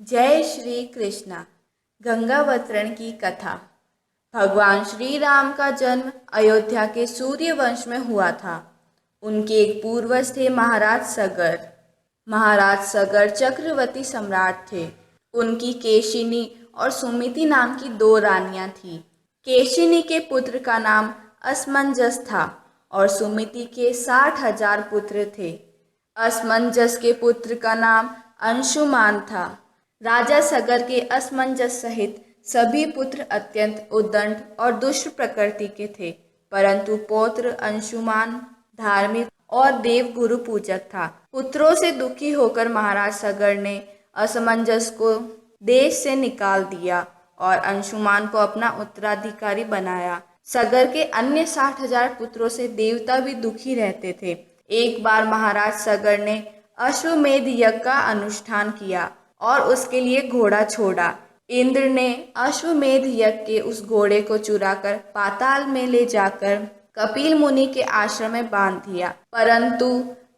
जय श्री कृष्णा। गंगावतरण की कथा। भगवान श्री राम का जन्म अयोध्या के सूर्य वंश में हुआ था। उनके एक पूर्वज थे महाराज सगर। महाराज सगर चक्रवर्ती सम्राट थे। उनकी केशिनी और सुमिति नाम की दो रानियां थीं। केशिनी के पुत्र का नाम असमंजस था और सुमिति के 60,000 पुत्र थे। असमंजस के पुत्र का नाम अंशुमान था। राजा सगर के असमंजस सहित सभी पुत्र अत्यंत उद्दंड और दुष्ट प्रकृति के थे, परंतु पौत्र अंशुमान धार्मिक और देवगुरु पूजक था। पुत्रों से दुखी होकर महाराज सगर ने असमंजस को देश से निकाल दिया और अंशुमान को अपना उत्तराधिकारी बनाया। सगर के अन्य 60,000 पुत्रों से देवता भी दुखी रहते थे। एक बार महाराज सगर ने अश्वमेध यज्ञ का अनुष्ठान किया और उसके लिए घोड़ा छोड़ा। इंद्र ने अश्वमेध यज्ञ के उस घोड़े को चुराकर पाताल में ले जाकर कपिल मुनि के आश्रम में बांध दिया, परंतु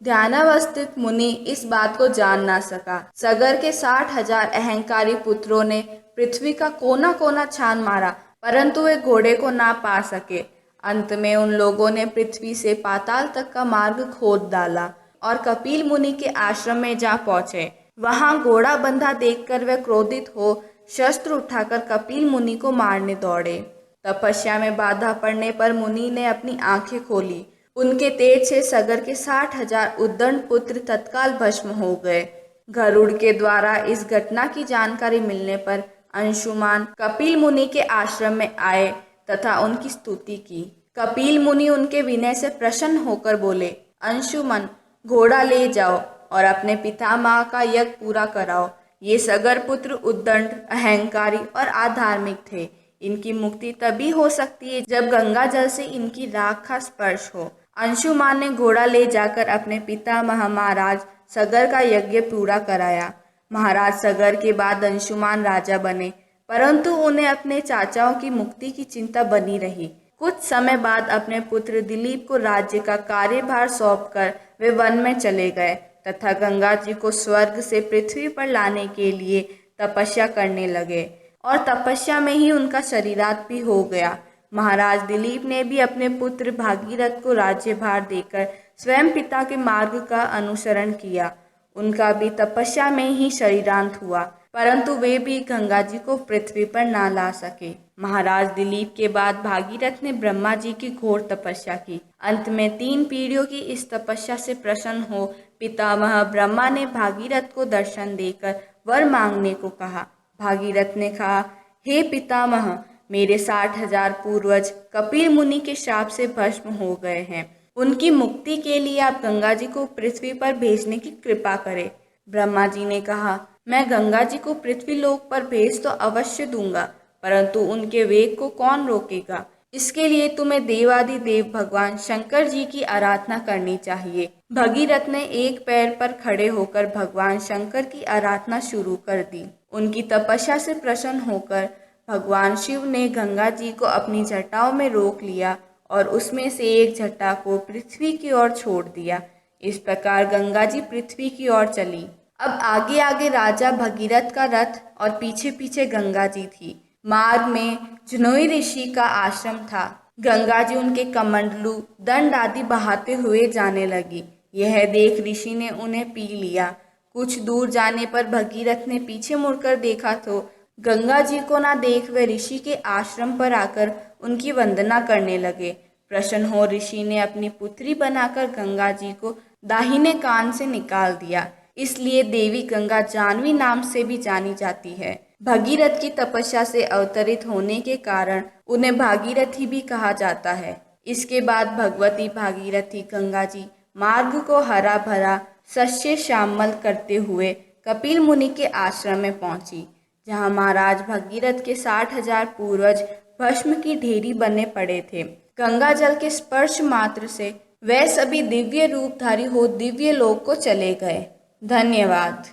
ध्यानावस्थित मुनि इस बात को जान ना सका। सगर के 60,000 अहंकारी पुत्रों ने पृथ्वी का कोना कोना छान मारा, परंतु वे घोड़े को ना पा सके। अंत में उन लोगों ने पृथ्वी से पाताल तक का मार्ग खोद डाला और कपिल मुनि के आश्रम में जा पहुंचे। वहां घोड़ा बंधा देखकर वे क्रोधित हो शस्त्र उठाकर कपिल मुनि को मारने दौड़े। तपस्या में बाधा पड़ने पर मुनि ने अपनी आंखें खोली। उनके तेज से सगर के 60,000 उद्दंड पुत्र तत्काल भस्म हो गए। गरुड़ के द्वारा इस घटना की जानकारी मिलने पर अंशुमान कपिल मुनि के आश्रम में आए तथा उनकी स्तुति की। कपिल मुनि उनके विनय से प्रसन्न होकर बोले, अंशुमन, घोड़ा ले जाओ और अपने पितामह का यज्ञ पूरा कराओ। ये सगर पुत्र उद्दंड, अहंकारी और अधार्मिक थे। इनकी मुक्ति तभी हो सकती है जब गंगा जल से इनकी राख का स्पर्श हो। अंशुमान ने घोड़ा ले जाकर अपने पितामह महाराज सगर का यज्ञ पूरा कराया। महाराज सगर के बाद अंशुमान राजा बने, परंतु उन्हें अपने चाचाओं की मुक्ति की चिंता बनी रही। कुछ समय बाद अपने पुत्र दिलीप को राज्य का कार्यभार सौंपकर वे वन में चले गए तथा गंगा जी को स्वर्ग से पृथ्वी पर लाने के लिए तपस्या करने लगे और तपस्या में ही उनका शरीरात भी हो गया। महाराज दिलीप ने भी अपने पुत्र भागीरथ को राज्यभार देकर स्वयं पिता के मार्ग का अनुसरण किया। उनका भी तपस्या में ही शरीरांत हुआ, परंतु वे भी गंगा जी को पृथ्वी पर ना ला सके। महाराज दिलीप के बाद भागीरथ ने ब्रह्मा जी की घोर तपस्या की। अंत में 3 पीढ़ियों की इस तपस्या से प्रसन्न हो पितामह ब्रह्मा ने भागीरथ को दर्शन देकर वर मांगने को कहा। भागीरथ ने कहा, हे पितामह, मेरे 60,000 पूर्वज कपिल मुनि के श्राप से भस्म हो गए हैं। उनकी मुक्ति के लिए आप गंगा जी को पृथ्वी पर भेजने की कृपा करें। ब्रह्मा जी ने कहा, मैं गंगा जी को पृथ्वी लोक पर भेज तो अवश्य दूंगा, परंतु उनके वेग को कौन रोकेगा? इसके लिए तुम्हें देवादिदेव भगवान शंकर जी की आराधना करनी चाहिए। भगीरथ ने एक पैर पर खड़े होकर भगवान शंकर की आराधना शुरू कर दी। उनकी तपस्या से प्रसन्न होकर भगवान शिव ने गंगा जी को अपनी जटाओं में रोक लिया और उसमें से एक जटा को पृथ्वी की ओर छोड़ दिया। इस प्रकार गंगा जी पृथ्वी की ओर चली। अब आगे आगे राजा भगीरथ का रथ और पीछे पीछे गंगा जी थी। मार्ग में जूनोई ऋषि का आश्रम था। गंगा जी उनके कमंडलू दंड आदि बहाते हुए जाने लगी। यह देख ऋषि ने उन्हें पी लिया। कुछ दूर जाने पर भगीरथ ने पीछे मुड़कर देखा तो गंगा जी को ना देख वे ऋषि के आश्रम पर आकर उनकी वंदना करने लगे। प्रसन्न हो ऋषि ने अपनी पुत्री बनाकर गंगा जी को दाहिने कान से निकाल दिया। इसलिए देवी गंगा जानवी नाम से भी जानी जाती है। भगीरथ की तपस्या से अवतरित होने के कारण उन्हें भागीरथी भी कहा जाता है। इसके बाद भगवती भागीरथी गंगा जी मार्ग को हरा भरा शस्य श्यामल करते हुए कपिल मुनि के आश्रम में पहुंची, जहां महाराज भगीरथ के 60,000 पूर्वज भस्म की ढेरी बने पड़े थे। गंगा जल के स्पर्श मात्र से वह सभी दिव्य रूपधारी हो दिव्य लोक को चले गए। धन्यवाद।